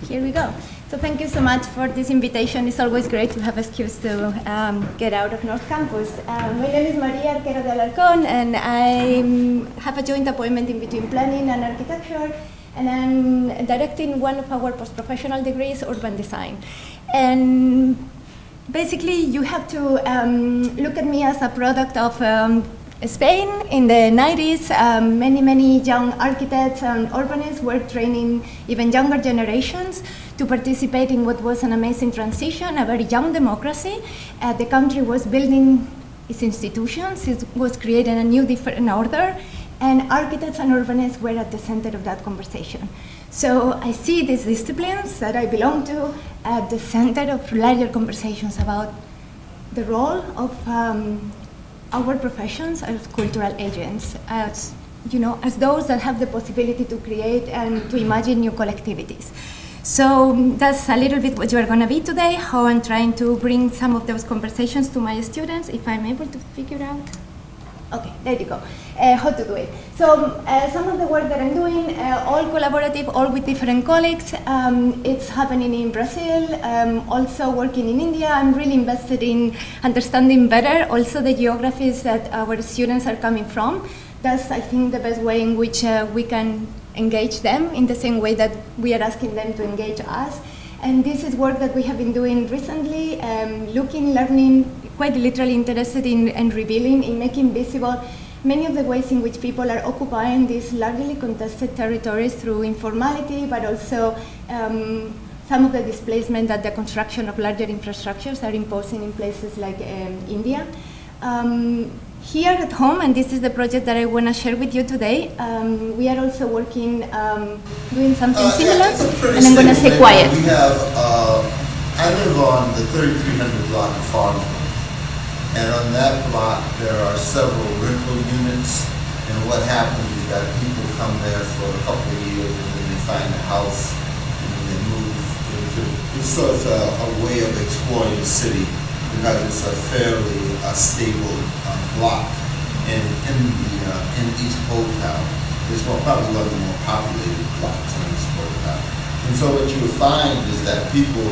Here we go. So thank you so much for this invitation. It's always great to have an excuse to get out of North Campus. My name is Maria Arquero de Alarcon, and I have a joint appointment in between planning and architecture, and I'm directing one of our post-professional degrees, urban design. And basically, you have to look at me as a product of Spain in the 90s. Many young architects and urbanists were training even younger generations to participate in what was an amazing transition, a very young democracy. The country was building its institutions, it was creating a new different order, and architects and urbanists were at the center of that conversation. So I see these disciplines that I belong to at the center of larger conversations about the role of our professions as cultural agents, as those that have the possibility to create and to imagine new collectivities. So that's a little bit what you are going to be today, how I'm trying to bring some of those conversations to my students, if I'm able to figure out. Okay, there you go. How to do it. So some of the work that I'm doing, all collaborative, all with different colleagues. It's happening in Brazil, also working in India. I'm really invested in understanding better also the geographies that our students are coming from. That's, I think, the best way in which we can engage them in the same way that we are asking them to engage us. And this is work that we have been doing recently, looking, learning, quite literally interested in revealing, in making visible many of the ways in which people are occupying these largely contested territories through informality, but also some of the displacement that the construction of larger infrastructures are imposing in places like India. Here at home, and this is the project that I want to share with you today, we are also working, doing something similar, and I'm going to say quiet. We have, I live on the 3300 block of Farmville, and on that block there are several rental units, and what happens is that people come there for a couple of years and then they find a house and then they move into, it's sort of a way of exploring the city because it's a fairly stable block in East Old Town. It's probably one of the more populated blocks in East Old Town. And so what you would find is that people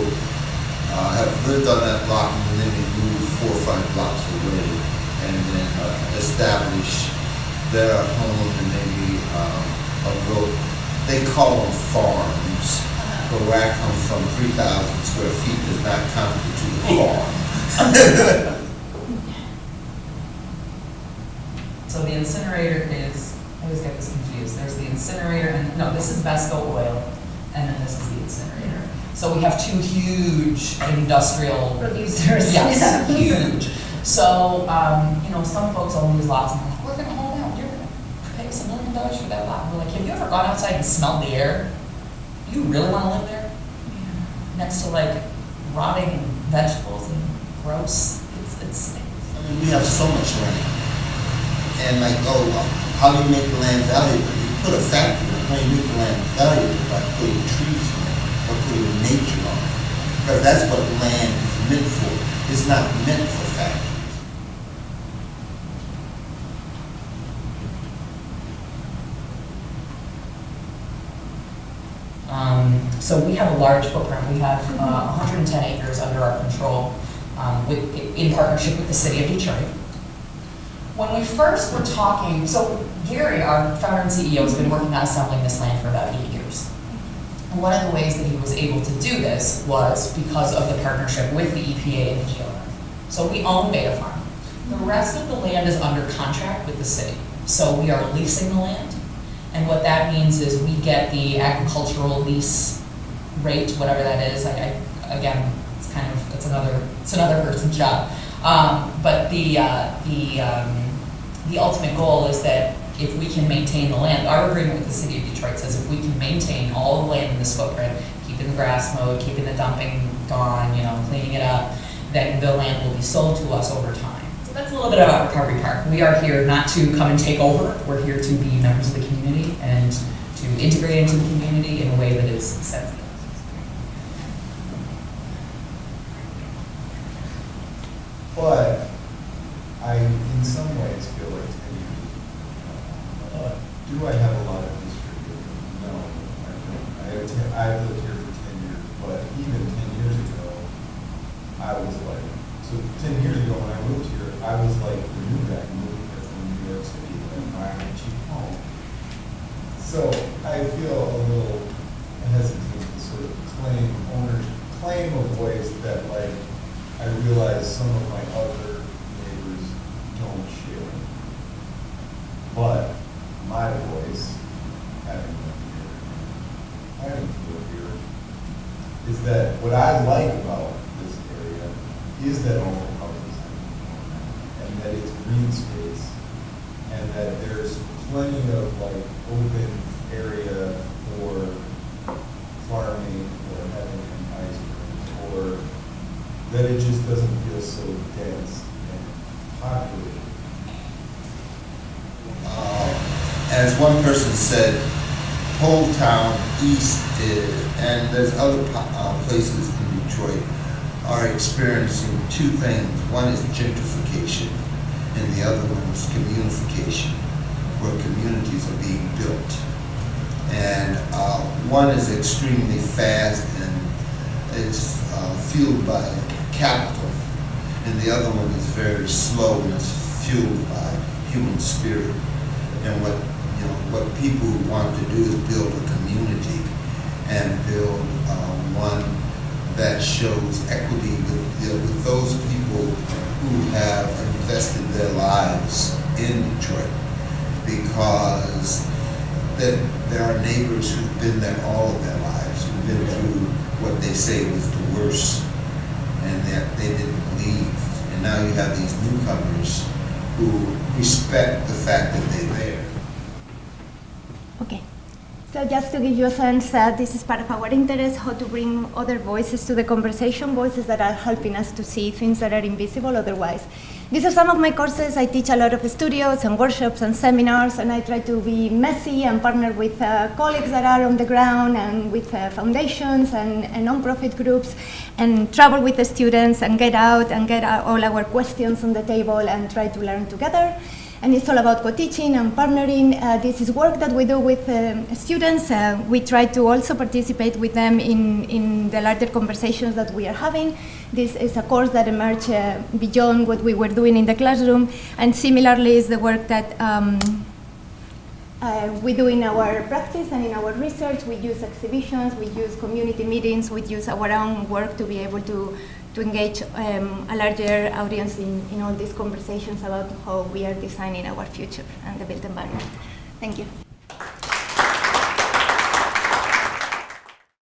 have lived on that block and then they move 4 or 5 blocks away and then establish their home and maybe they call them farms, but where I come from, 3,000 square feet does not constitute a farm. So the incinerator is, I always get this confused. There's the incinerator, and no, this is Vesco Oil, and then this is the incinerator. So we have 2 huge industrial producers. Yes, huge. So, some folks own these lots, and they're like, we're going to hold out. You're going to pay us $1 million for that lot. And we're like, have you ever gone outside and smelled the air? You really want to live there? Yeah. Next to like rotting vegetables and gross. It's. I mean, we have so much land. And like, how do you make the land valuable? You put a factory, how do you make the land valuable? By putting trees on it, or putting nature on it. Because that's what land is meant for. It's not meant for factories. So we have a large footprint. We have 110 acres under our control in partnership with the city of Detroit. When we first were talking, so Gary, our founder and CEO, has been working on assembling this land for about 8 years. And one of the ways that he was able to do this was because of the partnership with the EPA and the GLF. So we own Beta Farm. The rest of the land is under contract with the city. So we are leasing the land. And what that means is we get the agricultural lease rate, whatever that is. Again, it's another person's job. But the ultimate goal is that if we can maintain the land, our agreement with the city of Detroit says if we can maintain all the land in this footprint, keeping the grass mowed, keeping the dumping gone, cleaning it up, then the land will be sold to us over time. So that's a little bit about Recovery Park. We are here not to come and take over. We're here to be members of the community and to integrate into the community in a way that is sensitive. But I, in some ways, feel like do I have a lot of history? No, I don't. I've lived here for 10 I was like, so 10 years ago when I moved here, I was like the new guy moving here from New York City, like buying a cheap home. So I feel a little hesitant to sort of claim a voice that like I realize some of my other neighbors don't share. But my voice, having lived here, is that what I like about this area is that overcoming and that it's green space and that there's plenty of like open area for farming or having an ice cream, or that it just doesn't feel so dense and populated. As one person said, whole town east and there's other places in Detroit are experiencing two things. One is gentrification and the other one is communification, where communities are being built. And one is extremely fast and is fueled by capital, and the other one is very slow and is fueled by human spirit. And what people want to do is build a community and build one that shows equity with those people who have invested their lives in Detroit, because there are neighbors who've been there all of their lives, who've been through what they say was the worst, and that they didn't leave. And now you have these newcomers who respect the fact that they're there. Okay. So just to give you a sense, this is part of our interest, how to bring other voices to the conversation, voices that are helping us to see things that are invisible otherwise. These are some of my courses. I teach a lot of studios and workshops and seminars, and I try to be messy and partner with colleagues that are on the ground and with foundations and non-profit groups, and travel with the students and get out all our questions on the table and try to learn together. And it's all about co-teaching and partnering. This is work that we do with students. We try to also participate with them in the larger conversations that we are having. This is a course that emerged beyond what we were doing in the classroom, and similarly is the work that we do in our practice and in our research. We use exhibitions, we use community meetings, we use our own work to be able to engage a larger audience in all these conversations about how we are designing our future and the built environment. Thank you.